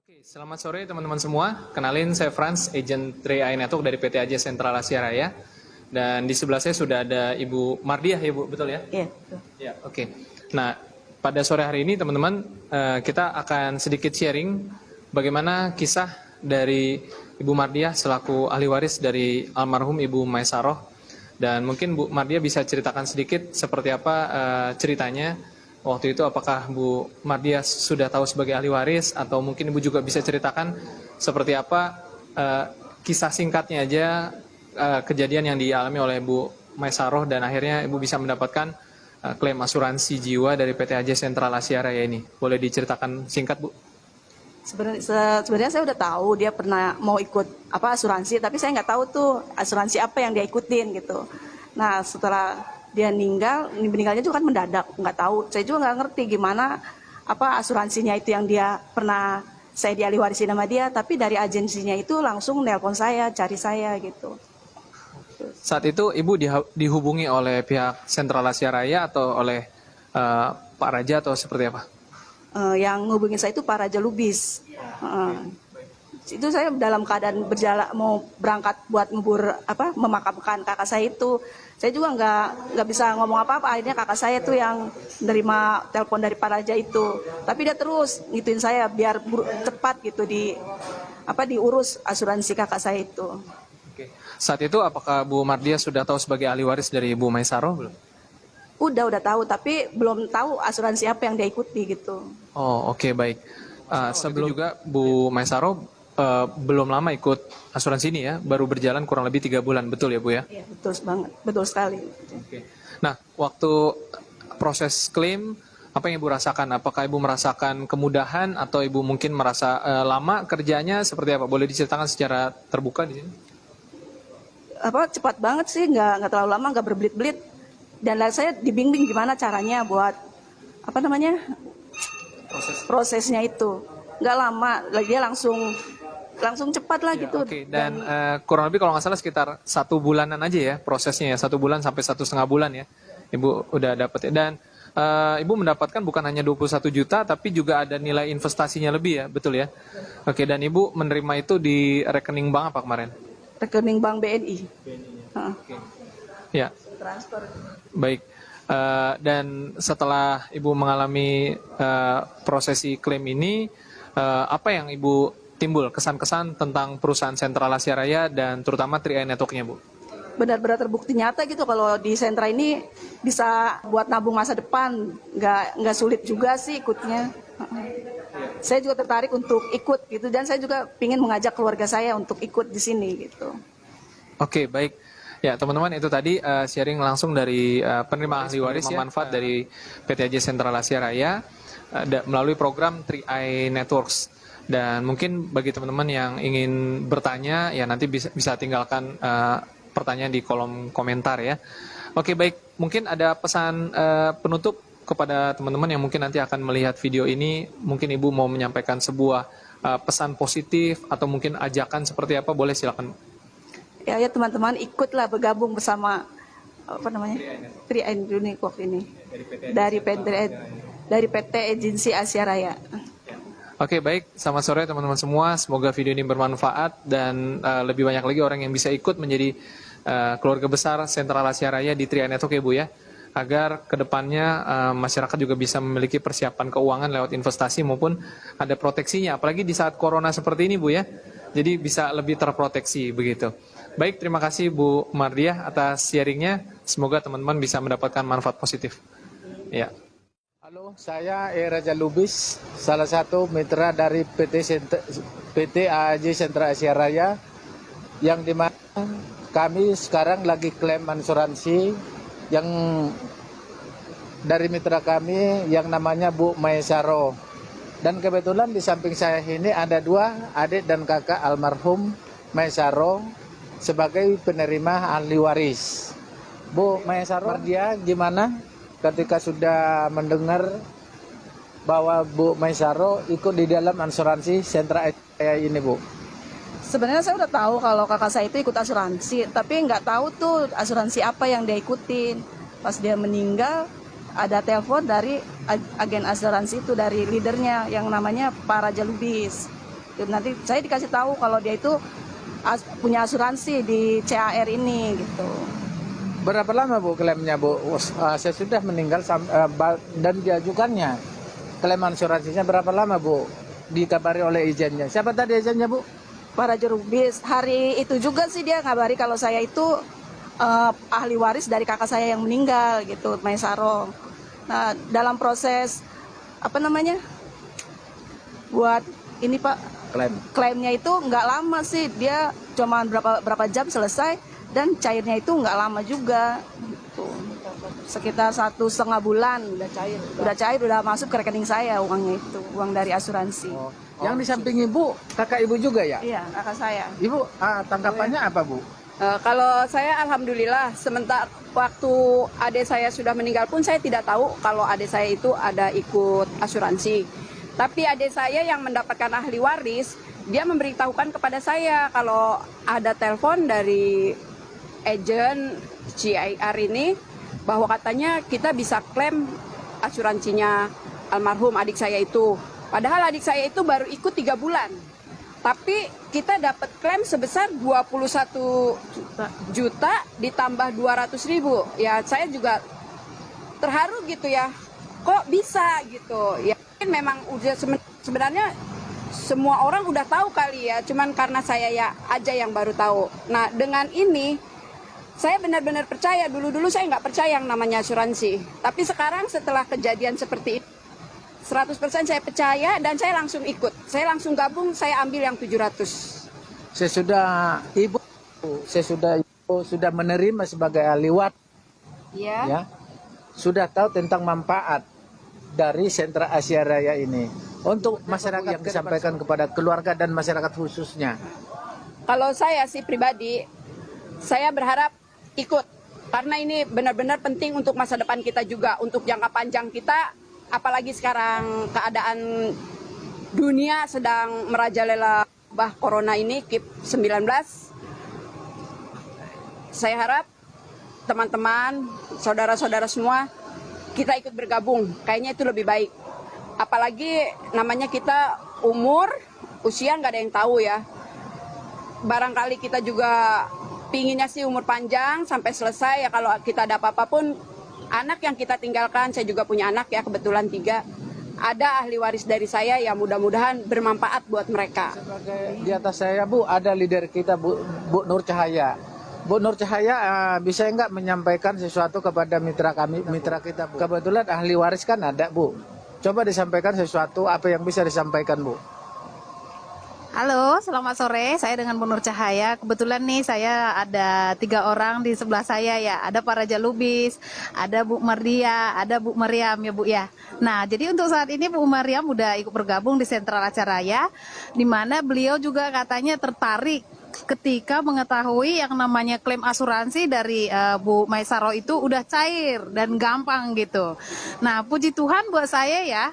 Oke, selamat sore teman-teman semua. Kenalin, saya Franz, agent 3i Network dari PT AJ Sentral Asia Raya. Dan di sebelah saya sudah ada Ibu Mardiah, ya Bu, betul ya? Iya, betul. Ya, oke. Nah, pada sore hari ini teman-teman, kita akan sedikit sharing bagaimana kisah dari Ibu Mardiah selaku ahli waris dari almarhum Ibu Maesaroh. Dan mungkin Bu Mardiah bisa ceritakan sedikit seperti apa ceritanya. Waktu itu apakah Bu Mardiah sudah tahu sebagai ahli waris atau mungkin Ibu juga bisa ceritakan seperti apa kisah singkatnya aja kejadian yang dialami oleh Bu Maesaroh dan akhirnya Ibu bisa mendapatkan klaim asuransi jiwa dari PT AJ Sentral Asia Raya ini. Boleh diceritakan singkat, Bu? Sebenarnya saya udah tahu dia pernah mau ikut asuransi, tapi saya nggak tahu tuh asuransi apa yang dia ikutin gitu. Nah, setelah dia meninggalnya itu kan mendadak, nggak tahu. Saya juga nggak ngerti gimana asuransinya itu yang dia pernah saya dialih warisin sama dia, tapi dari agensinya itu langsung nelpon saya, cari saya gitu. Saat itu Ibu dihubungi oleh pihak Sentral Asia Raya atau oleh Pak Raja atau seperti apa? Yang ngubungin saya itu Pak Raja Lubis. Itu saya dalam keadaan berjalan mau berangkat buat memakamkan kakak saya itu. Saya juga nggak bisa ngomong apa-apa. Akhirnya kakak saya tuh yang menerima telepon dari Pak Raja itu. Tapi dia terus ngituin saya biar cepat gitu diurus asuransi kakak saya itu. Oke. Saat itu apakah Bu Mardiah sudah tahu sebagai ahli waris dari Ibu Maesaroh belum? Udah tahu, tapi belum tahu asuransi apa yang dia ikuti gitu. Oh, oke, baik. Sebelum juga Bu Maesaroh belum lama ikut asuransi ini ya, baru berjalan kurang lebih 3 bulan, betul ya Bu ya? Iya, betul banget, betul sekali. Oke. Nah, waktu proses klaim, apa yang Ibu rasakan? Apakah Ibu merasakan kemudahan atau Ibu mungkin merasa lama kerjanya seperti apa? Boleh diceritakan secara terbuka di sini? Cepat banget sih, nggak terlalu lama, nggak berbelit-belit. Dan saya dibimbing gimana caranya buat prosesnya itu. Nggak lama, dia langsung cepat lah gitu. Oke. Dan kurang lebih kalau nggak salah sekitar 1 bulanan aja ya prosesnya ya, 1 bulan sampai 1,5 bulan ya, Ibu udah dapet ya. Dan Ibu mendapatkan bukan hanya 21 juta, tapi juga ada nilai investasinya lebih ya, betul ya? Oke, dan Ibu menerima itu di rekening bank apa kemarin? Rekening bank BNI. Oke. Ya. Transfer. Baik. Dan setelah Ibu mengalami prosesi klaim ini, apa yang Ibu timbul kesan-kesan tentang perusahaan Sentral Asia Raya dan terutama 3i Network-nya, Bu? Benar-benar terbukti nyata gitu kalau di sentra ini bisa buat nabung masa depan, nggak sulit juga sih ikutnya. Saya juga tertarik untuk ikut gitu, dan saya juga ingin mengajak keluarga saya untuk ikut di sini gitu. Oke, baik. Ya, teman-teman, itu tadi sharing langsung dari penerima ahli waris ya, manfaat dari PT AJ Sentral Asia Raya melalui program 3i Networks. Dan mungkin bagi teman-teman yang ingin bertanya, ya nanti bisa tinggalkan pertanyaan di kolom komentar ya. Oke, baik. Mungkin ada pesan penutup kepada teman-teman yang mungkin nanti akan melihat video ini. Mungkin Ibu mau menyampaikan sebuah pesan positif atau mmungkin ajakan seperti apa, boleh silakan. Ya teman-teman, ikutlah bergabung bersama 3i Network ini dari PT Agensi Asia Raya. Oke, baik. Selamat sore teman-teman semua. Semoga video ini bermanfaat dan lebih banyak lagi orang yang bisa ikut menjadi keluarga besar Sentral Asia Raya di 3i Network ya Bu ya. Agar kedepannya masyarakat juga bisa memiliki persiapan keuangan lewat investasi maupun ada proteksinya. Apalagi di saat corona seperti ini Bu ya. Jadi bisa lebih terproteksi begitu. Baik, terima kasih Bu Mardiah atas sharingnya. Semoga teman-teman bisa mendapatkan manfaat positif. Ya. Halo, saya Raja Lubis, salah satu mitra dari PT AJ Sentral Asia Raya, yang dimana kami sekarang lagi klaim asuransi yang dari mitra kami yang namanya Bu Maesaroh. Dan kebetulan di samping saya ini ada 2 adik dan kakak almarhum Maesaroh sebagai penerima ahli waris. Bu Maesaroh, dia gimana ketika sudah mendengar bahwa Bu Maesaroh ikut di dalam asuransi Sentral Asia ini, Bu? Sebenarnya saya udah tahu kalau kakak saya itu ikut asuransi, tapi nggak tahu tuh asuransi apa yang dia ikutin. Pas dia meninggal, ada telepon dari agen asuransi itu, dari leadernya yang namanya Pak Raja Lubis. Nanti saya dikasih tahu kalau dia itu punya asuransi di CAR ini gitu. Berapa lama Bu klaimnya Bu? Saya sudah meninggal dan diajukannya. Klaim asuransinya berapa lama Bu? Dikabari oleh izinnya. Siapa tadi izinnya Bu? Para jurubis. Hari itu juga sih dia ngabari kalau saya itu ahli waris dari kakak saya yang meninggal gitu, Maisaro. Nah, dalam proses buat ini Pak, klaimnya itu nggak lama sih, dia cuma berapa jam selesai dan cairnya itu nggak lama juga gitu. Sekitar 1,5 bulan udah cair udah masuk ke rekening saya uangnya itu, uang dari asuransi. Yang di samping Ibu, kakak Ibu juga ya? Iya, kakak saya. Ibu, tanggapannya apa Bu? Kalau saya alhamdulillah, sementara waktu adik saya sudah meninggal pun saya tidak tahu kalau adik saya itu ada ikut asuransi. Tapi adik saya yang mendapatkan ahli waris, dia memberitahukan kepada saya kalau ada telepon dari agen CIR ini bahwa katanya kita bisa klaim asuransinya almarhum adik saya itu. Padahal adik saya itu baru ikut 3 bulan. Tapi kita dapat klaim sebesar 21 juta ditambah 200.000. Ya saya juga terharu gitu ya. Kok bisa gitu? Ya memang udah sebenarnya semua orang udah tahu kali ya. Cuman karena saya ya aja yang baru tahu. Nah dengan ini saya benar-benar percaya. Dulu-dulu saya nggak percaya yang namanya asuransi. Tapi sekarang setelah kejadian seperti itu 100% saya percaya dan saya langsung ikut. Saya langsung gabung, saya ambil yang 700. Ibu sudah menerima sebagai ahli waris. Iya. Ya. Sudah tahu tentang manfaat dari Sentra Asia Raya ini untuk masyarakat yang disampaikan kepada keluarga dan masyarakat khususnya. Kalau saya sih pribadi, saya berharap ikut karena ini benar-benar penting untuk masa depan kita juga, untuk jangka panjang kita. Apalagi sekarang keadaan dunia sedang merajalela wabah corona ini, COVID-19. Saya harap teman-teman, saudara-saudara semua, kita ikut bergabung. Kayaknya itu lebih baik. Apalagi namanya kita usia nggak ada yang tahu ya. Barangkali kita juga pinginnya sih umur panjang sampai selesai ya, kalau kita ada apa-apa pun. Anak yang kita tinggalkan, saya juga punya anak ya, kebetulan 3. Ada ahli waris dari saya ya, mudah-mudahan bermanfaat buat mereka. Sebagai di atas saya Bu, ada leader kita Bu Nur Cahaya. Bu Nur Cahaya bisa nggak menyampaikan sesuatu kepada mitra kita Bu? Kebetulan ahli waris kan ada Bu. Coba disampaikan sesuatu, apa yang bisa disampaikan Bu? Halo, selamat sore. Saya dengan Bu Nur Cahaya. Kebetulan nih saya ada 3 orang di sebelah saya ya. Ada Pak Raja Lubis, ada Bu Mardia, ada Bu Mariam ya Bu ya. Nah, jadi untuk saat ini Bu Mariam udah ikut bergabung di Sentral Acaraya, di mana beliau juga katanya tertarik ketika mengetahui yang namanya klaim asuransi dari Bu Maisaro itu udah cair dan gampang gitu. Nah, puji Tuhan buat saya ya,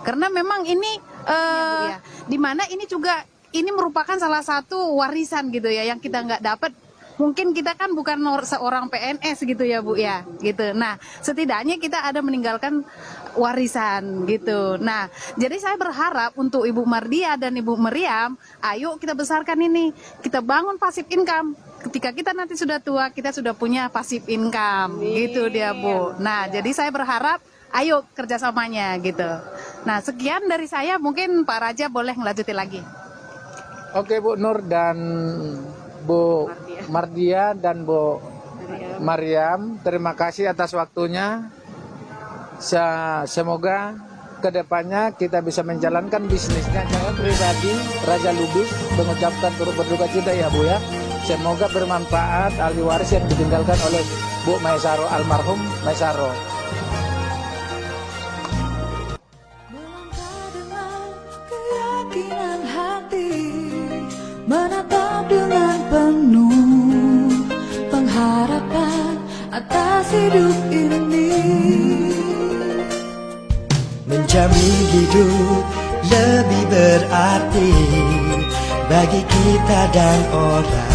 karena memang ini ya, di mana ini juga ini merupakan salah satu warisan gitu ya yang kita nggak dapat. Mungkin kita kan bukan seorang PNS gitu ya Bu ya, gitu. Nah, setidaknya kita ada meninggalkan warisan gitu. Nah, jadi saya berharap untuk Ibu Mardia dan Ibu Meriam, ayo kita besarkan ini, kita bangun passive income. Ketika kita nanti sudah tua, kita sudah punya passive income, gitu dia Bu. Nah, jadi saya berharap, ayo kerjasamanya gitu. Nah, sekian dari saya, mungkin Pak Raja boleh ngelanjutin lagi. Oke Bu Nur dan Bu Mardia dan Bu Mariam, terima kasih atas waktunya. Semoga kedepannya kita bisa menjalankan bisnisnya. Saya pribadi, Raja Lubis, mengucapkan turut berduka cita ya Bu ya. Semoga bermanfaat ahli waris yang ditinggalkan oleh Bu Maisaro, almarhum Maisaro. Menatap dengan penuh pengharapan atas hidup ini, menjamin hidup lebih berarti bagi kita dan orang